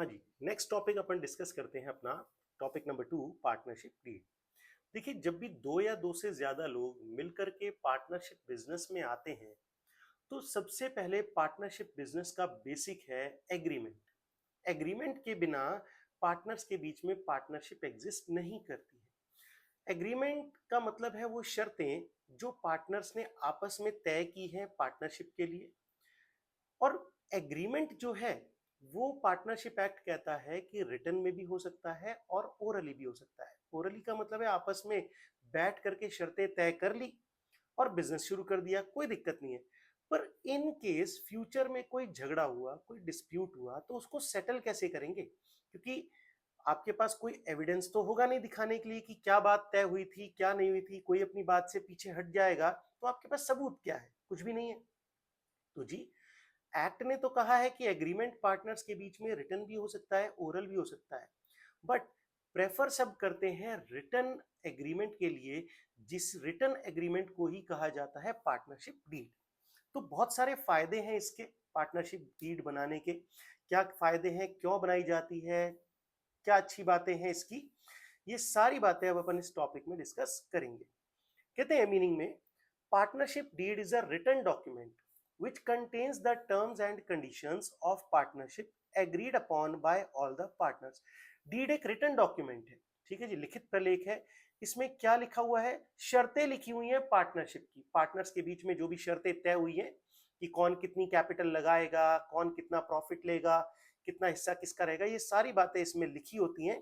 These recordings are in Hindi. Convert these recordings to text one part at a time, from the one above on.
हाँ जी, नेक्स्ट टॉपिक अपन डिस्कस करते हैं अपना टॉपिक नंबर 2 पार्टनरशिप डीड। देखिए, जब भी दो या दो से ज्यादा लोग मिलकर के पार्टनरशिप बिजनेस में आते हैं तो सबसे पहले पार्टनरशिप बिजनेस का बेसिक है एग्रीमेंट। एग्रीमेंट के बिना पार्टनर्स के बीच में पार्टनरशिप एग्जिस्ट नहीं करती है। एग्रीमेंट का मतलब है वो शर्तें जो पार्टनर्स ने आपस में तय की हैं पार्टनरशिप के लिए। और एग्रीमेंट जो है वो पार्टनरशिप एक्ट कहता है कि रिटर्न में भी हो सकता है और ओरली भी हो सकता है। ओरली का मतलब है आपस में बैठ करके शर्तें तय कर ली और बिजनेस शुरू कर दिया, कोई दिक्कत नहीं है। पर इन केस फ्यूचर में कोई झगड़ा हुआ, कोई डिस्प्यूट हुआ तो उसको सेटल कैसे करेंगे, क्योंकि आपके पास कोई एविडेंस तो होगा नहीं दिखाने के लिए कि क्या बात तय हुई थी क्या नहीं हुई थी। कोई अपनी बात से पीछे हट जाएगा तो आपके पास सबूत क्या है? कुछ भी नहीं है। तो जी, एक्ट ने तो कहा है कि एग्रीमेंट पार्टनर्स के बीच में रिटर्न भी हो सकता है, ओरल भी हो सकता है, बट प्रेफर सब करते हैं रिटर्न एग्रीमेंट के लिए, जिस रिटर्न एग्रीमेंट को ही कहा जाता है पार्टनरशिप डीड। तो बहुत सारे फायदे हैं इसके पार्टनरशिप डीड बनाने के। क्या फायदे हैं, क्यों बनाई जाती है, क्या अच्छी बातें हैं इसकी, ये सारी बातें अब अपन इस टॉपिक में डिस्कस करेंगे। कहते हैं मीनिंग में, partnership deed is a written document which contains the terms and conditions of partnership agreed upon by all the partners। Deed एक रिटन डॉक्यूमेंट है, ठीक है जी, लिखित प्रलेख है। इसमें क्या लिखा हुआ है? शर्तें लिखी हुई हैं पार्टनरशिप की। पार्टनर्स के बीच में जो भी शर्तें तय हुई हैं कि कौन कितनी कैपिटल लगाएगा, कौन कितना प्रॉफिट लेगा, कितना हिस्सा किसका रहेगा, ये सारी बातें इसमें लिखी होती हैं,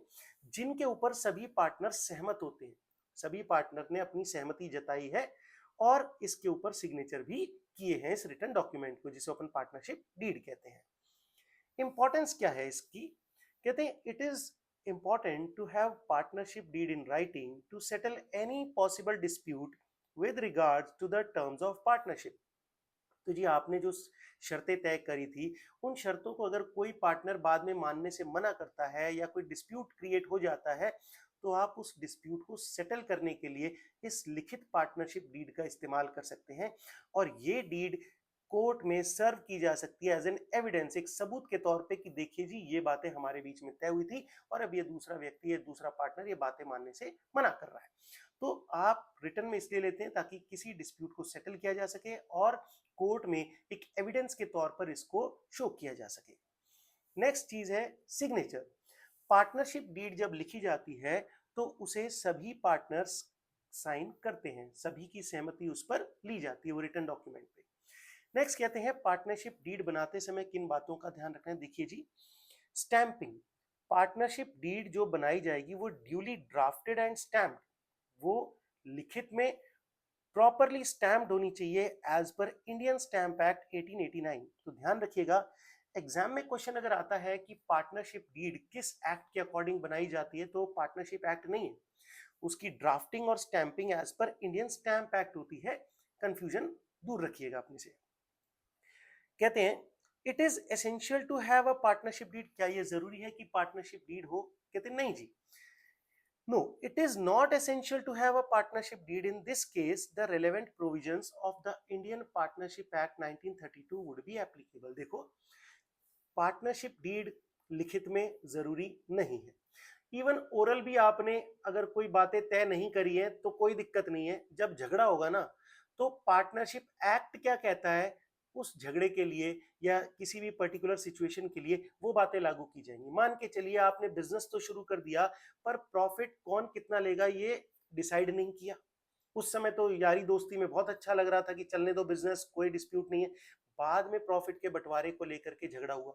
जिनके ऊपर सभी पार्टनर सहमत होते हैं। सभी पार्टनर ने अपनी सहमति जताई है और इसके ऊपर सिग्नेचर भी किए हैं इस रिटन डॉक्यूमेंट को, जिसे अपन पार्टनरशिप डीड कहते हैं। इंपॉर्टेंस क्या है इसकी? कहते हैं it is important to have partnership deed in writing to settle any possible dispute with regards to the terms of partnership. तो जी, आपने जो शर्तें तय करी थी, उन शर्तों को अगर कोई पार्टनर बाद में मानने से मना करता है या कोई डिस्प्यूट क्रिएट हो जाता है, तो आप उस डिस्प्यूट को सेटल करने के लिए इस लिखित पार्टनरशिप डीड का इस्तेमाल कर सकते हैं। और ये डीड कोर्ट में सर्व की जा सकती है एज एन एविडेंस, एक सबूत के तौर पे कि देखिए जी, ये बातें हमारे बीच में तय हुई थी और अब ये दूसरा व्यक्ति, ये दूसरा पार्टनर ये बातें मानने से मना कर रहा है। तो आप रिटर्न में इसलिए लेते हैं ताकि किसी डिस्प्यूट को सेटल किया जा सके और कोर्ट में एक एविडेंस के तौर पर इसको शो किया जा सके। नेक्स्ट चीज है सिग्नेचर। पार्टनरशिप डीड जब लिखी जाती है तो उसे सभी पार्टनर्स साइन करते हैं, सभी की सहमति उस पर ली जाती है वो रिटर्न डॉक्यूमेंट पे। नेक्स्ट कहते हैं पार्टनरशिप डीड बनाते समय किन बातों का ध्यान रखना है। देखिए जी, स्टैंपिंग। पार्टनरशिप डीड जो बनाई जाएगी वो ड्यूली ड्राफ्टेड एंड स्टैम्प्ड, वो लिखित में प्रॉपरली स्टैम्प्ड होनी चाहिए as per Indian Stamp act 1889। तो ध्यान रखिएगा, एग्जाम में क्वेश्चन अगर आता है कि पार्टनरशिप डीड किस एक्ट के अकॉर्डिंग बनाई जाती है, तो पार्टनरशिप एक्ट नहीं है, उसकी ड्राफ्टिंग और stamping as per Indian Stamp Act होती है। कंफ्यूजन दूर रखिएगा अपने से। कहते हैं it is essential to have a partnership deed. क्या ये जरूरी है कि पार्टनरशिप डीड हो? कहते हैं नहीं जी। No, it is not essential to have a partnership deed. In this case, the relevant provisions of the Indian Partnership Act 1932 would be applicable। देखो, पार्टनरशिप डीड लिखित में जरूरी नहीं है। इवन ओरल भी आपने अगर कोई बातें तय नहीं करी है तो कोई दिक्कत नहीं है। जब झगड़ा होगा ना, तो पार्टनरशिप एक्ट क्या कहता है, उस झगड़े के लिए या किसी भी पर्टिकुलर सिचुएशन के लिए वो बातें लागू की जाएंगी। मान के चलिए आपने बिजनेस तो शुरू कर दिया, पर प्रॉफिट कौन कितना लेगा ये डिसाइड नहीं किया। उस समय तो यारी दोस्ती में बहुत अच्छा लग रहा था कि चलने दो बिजनेस, कोई डिस्प्यूट नहीं है। बाद में प्रॉफिट के बंटवारे को लेकर के झगड़ा हुआ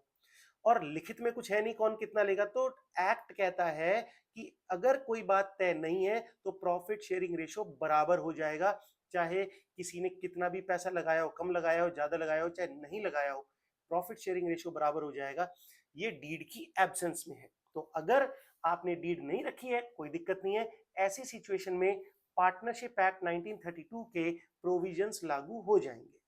और लिखित में कुछ है नहीं कौन कितना लेगा, तो एक्ट कहता है कि अगर कोई बात तय नहीं है तो प्रॉफिट शेयरिंग रेशो बराबर हो जाएगा, चाहे किसी ने कितना भी पैसा लगाया हो, कम लगाया हो, ज्यादा लगाया हो, चाहे नहीं लगाया हो, प्रॉफिट शेयरिंग रेशो बराबर हो जाएगा। ये डीड की एब्सेंस में है। तो अगर आपने डीड नहीं रखी है कोई दिक्कत नहीं है। ऐसी सिचुएशन में पार्टनरशिप एक्ट 1932 के प्रोविजंस लागू हो जाएंगे।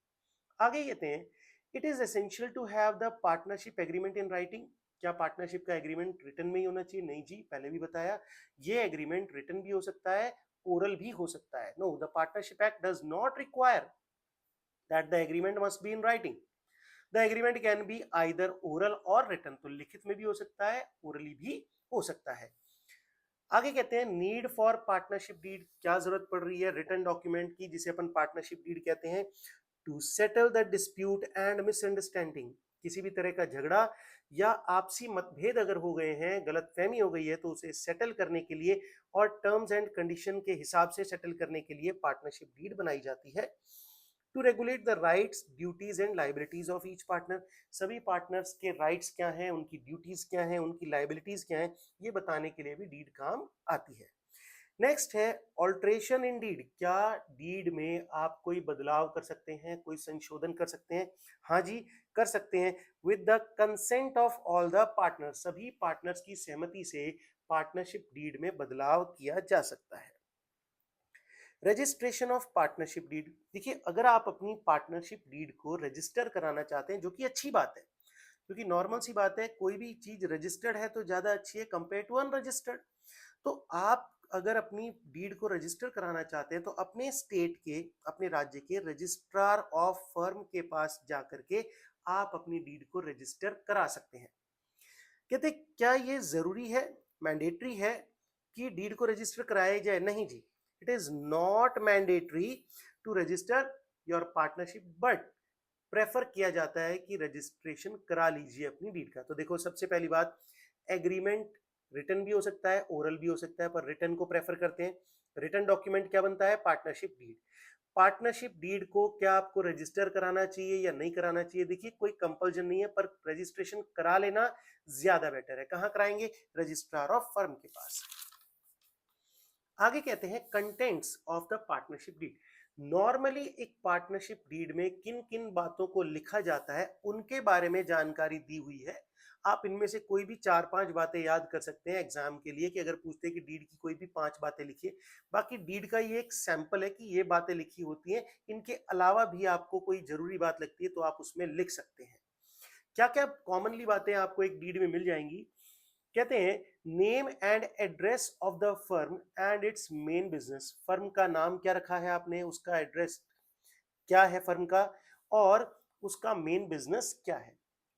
आगे कहते हैं it is essential to have the partnership agreement in writing. क्या पार्टनरशिप का एग्रीमेंट रिटन में ही होना चाहिए? नहीं जी, पहले भी बताया, ये एग्रीमेंट रिटन भी हो सकता है, ओरल भी हो सकता है। No, the partnership act does not require that the agreement must be in writing. The agreement can be either oral or written, तो लिखित में भी हो सकता है, ओरली भी हो सकता है। आगे कहते हैं नीड फॉर पार्टनरशिप डीड, क्या जरूरत पड़ रही है रिटन डॉक्यूमेंट की जिसे अपन पार्टनरशिप डीड कहते हैं? To settle the dispute and misunderstanding, किसी भी तरह का झगड़ा या आपसी मतभेद अगर हो गए हैं, गलतफहमी हो गई है, तो उसे सेटल करने के लिए और टर्म्स एंड कंडीशन के हिसाब से सेटल करने के लिए पार्टनरशिप डीड बनाई जाती है। To regulate the rights duties and liabilities of each partner, सभी पार्टनर्स के राइट्स क्या हैं, उनकी ड्यूटीज क्या हैं, उनकी लाइबिलिटीज क्या हैं, ये बताने के लिए भी डीड काम आती है। नेक्स्ट है ऑल्ट्रेशन इन डीड, क्या डीड में आप कोई बदलाव कर सकते हैं, कोई संशोधन कर सकते हैं? हाँ जी, कर सकते हैं। With the consent of all the partners, सभी पार्टनर्स की सहमति से पार्टनरशिप डीड में बदलाव किया जा सकता है। रजिस्ट्रेशन ऑफ पार्टनरशिप डीड, देखिए अगर आप अपनी पार्टनरशिप डीड को रजिस्टर कराना चाहते हैं, जो कि अच्छी बात है, क्योंकि नॉर्मल सी बात है, कोई भी चीज रजिस्टर्ड है तो ज्यादा अच्छी है कंपेयर टू अनरजिस्टर्ड। तो आप अगर अपनी डीड को रजिस्टर कराना चाहते हैं तो अपने स्टेट के, अपने राज्य के रजिस्ट्रार ऑफ फर्म के पास जाकर के आप अपनी डीड को रजिस्टर करा सकते हैं। कहते क्या ये जरूरी है, मैंडेटरी है कि डीड को रजिस्टर कराया जाए? नहीं जी, it is not mandatory to register your partnership, but prefer किया जाता है कि रजिस्ट्रेशन करा लीजिए अपनी डीड का। तो देखो सबसे पहली बात, एग्रीमेंट रिटन भी हो सकता है, ओरल भी हो सकता है, पर रिटन को प्रेफर करते हैं। रिटन डॉक्यूमेंट क्या बनता है? Partnership deed. पार्टनरशिप डीड को क्या आपको रजिस्टर कराना चाहिए या नहीं कराना चाहिए? देखिए कोई कंपल्जन नहीं है, पर रजिस्ट्रेशन करा लेना ज्यादा बेटर है। कहाँ कराएंगे? रजिस्ट्रार ऑफ फर्म के पास। आगे कहते हैं contents of the partnership deed. Normally एक पार्टनरशिप डीड में किन किन बातों को लिखा जाता है उनके बारे में जानकारी दी हुई है। आप इनमें से कोई भी 4-5 बातें याद कर सकते हैं एग्जाम के लिए, कि अगर पूछते हैं कि डीड की कोई भी 5 बातें लिखिए। बाकी डीड का ये एक सैंपल है कि ये बातें लिखी होती हैं, इनके अलावा भी आपको कोई जरूरी बात लगती है तो आप उसमें लिख सकते हैं। क्या क्या कॉमनली बातें आपको एक डीड में मिल जाएंगी? कहते हैं name and address of the firm and it's main business, firm का नाम क्या रखा है आपने, उसका एड्रेस क्या है फर्म का, और उसका मेन बिजनेस क्या है।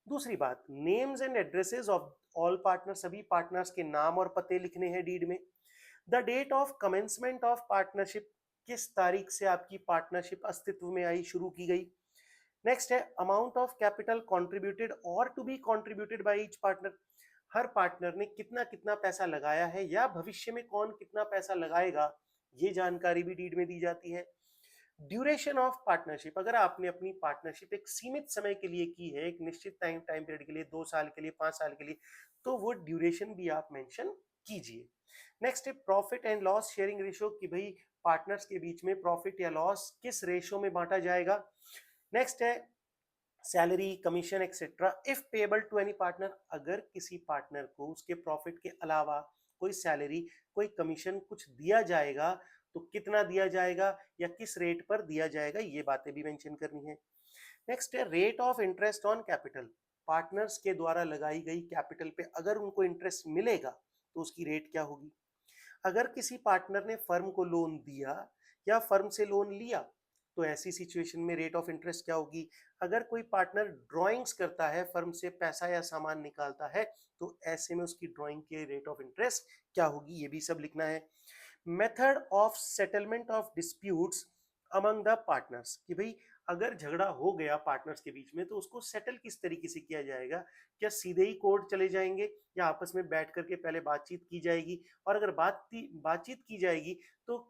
दूसरी बात, names and addresses of all partner, सभी पार्टनर्स के नाम और पते लिखने हैं डीड में। The date of commencement of partnership, किस तारीख से आपकी पार्टनरशिप अस्तित्व में आई, शुरू की गई। नेक्स्ट है amount of capital contributed or to be contributed by each partner, हर पार्टनर ने कितना कितना पैसा लगाया है या भविष्य में कौन कितना पैसा लगाएगा, ये जानकारी भी डीड में दी जाती है। ड्यूरेशन ऑफ पार्टनरशिप, अगर आपने अपनी पार्टनरशिप एक सीमित समय के लिए की है, एक निश्चित टाइम टाइम पीरियड के लिए, 2 साल के लिए, 5 साल के लिए, तो वो ड्यूरेशन भी आप मेंशन कीजिए। नेक्स्ट है profit and loss sharing ratio, कि भाई पार्टनर्स के बीच में प्रॉफिट या लॉस किस रेशियो में बांटा जाएगा। नेक्स्ट है salary, commission etcetera if payable to any partner, अगर किसी पार्टनर को उसके प्रॉफिट के अलावा कोई सैलरी, कोई कमीशन कुछ दिया जाएगा तो कितना दिया जाएगा या किस रेट पर दिया जाएगा, ये बातें भी मेंशन करनी है। नेक्स्ट है rate of interest on capital, partners के द्वारा लगाई गई कैपिटल पे अगर उनको इंटरेस्ट मिलेगा तो उसकी रेट क्या होगी। अगर किसी पार्टनर ने फर्म को लोन दिया या फर्म से लोन लिया तो ऐसी सिचुएशन में रेट ऑफ इंटरेस्ट क्या होगी। अगर कोई पार्टनर ड्राइंग्स करता है, फर्म से पैसा या सामान निकालता है, तो ऐसे में उसकी ड्राइंग के रेट ऑफ इंटरेस्ट क्या होगी, ये भी सब लिखना है। Method of settlement of disputes among the partners, कि भाई अगर झगड़ा हो गया पार्टनर्स के बीच में तो उसको सेटल किस तरीके से किया जाएगा, क्या सीधे ही कोर्ट चले जाएंगे या आपस में बैठ करके पहले बातचीत की जाएगी, और अगर बातचीत की जाएगी तो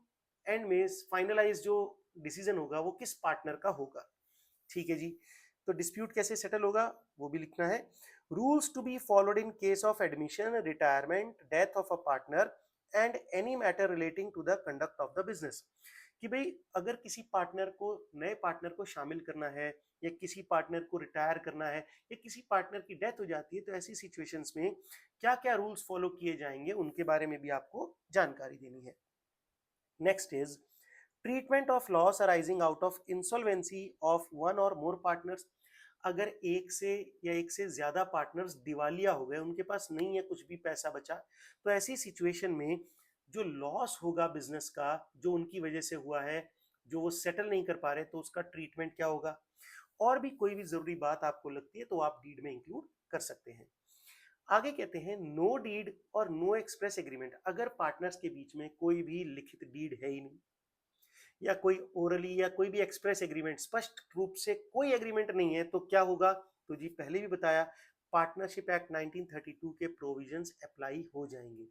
एंड में फाइनलाइज जो डिसीजन होगा वो किस पार्टनर का होगा। ठीक है जी, तो डिस्प्यूट कैसे सेटल होगा वो भी लिखना है। Rules to be followed in case of admission, retirement, death of a partner and any matter relating to the conduct of the business, कि भाई अगर किसी पार्टनर को, नए पार्टनर को शामिल करना है या किसी पार्टनर को रिटायर करना है या किसी पार्टनर की डेथ हो जाती है, तो ऐसी सिचुएशंस में क्या क्या रूल्स फॉलो किए जाएंगे उनके बारे में भी आपको जानकारी देनी है। Next is treatment of loss arising out of insolvency of one और मोर पार्टनर्स, अगर एक से या एक से ज्यादा पार्टनर्स दिवालिया हो गए, उनके पास नहीं है कुछ भी पैसा बचा, तो ऐसी सिचुएशन में जो लॉस होगा बिजनेस का, जो उनकी वजह से हुआ है, जो वो सेटल नहीं कर पा रहे, तो उसका ट्रीटमेंट क्या होगा। और भी कोई भी जरूरी बात आपको लगती है तो आप डीड में इंक्लूड कर सकते हैं। आगे कहते हैं नो डीड और नो एक्सप्रेस एग्रीमेंट। अगर पार्टनर्स के बीच में कोई भी लिखित डीड है ही नहीं, या कोई ओरली या कोई भी एक्सप्रेस एग्रीमेंट, स्पष्ट रूप से कोई एग्रीमेंट नहीं है, तो क्या होगा? तो जी पहले भी बताया, पार्टनरशिप एक्ट 1932 के प्रोविजंस अप्लाई हो जाएंगे।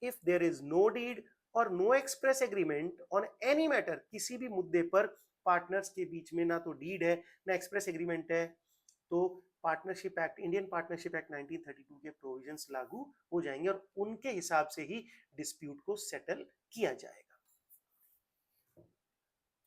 If there is no deed और no express agreement on any matter, किसी भी मुद्दे पर पार्टनर्स के बीच में ना तो डीड है ना एक्सप्रेस एग्रीमेंट है, तो partnership act, Indian partnership act 1932 के प्रोविजंस लागू हो जाएंगे और उनके हिसाब से ही डिस्प्यूट को सेटल किया जाएगा।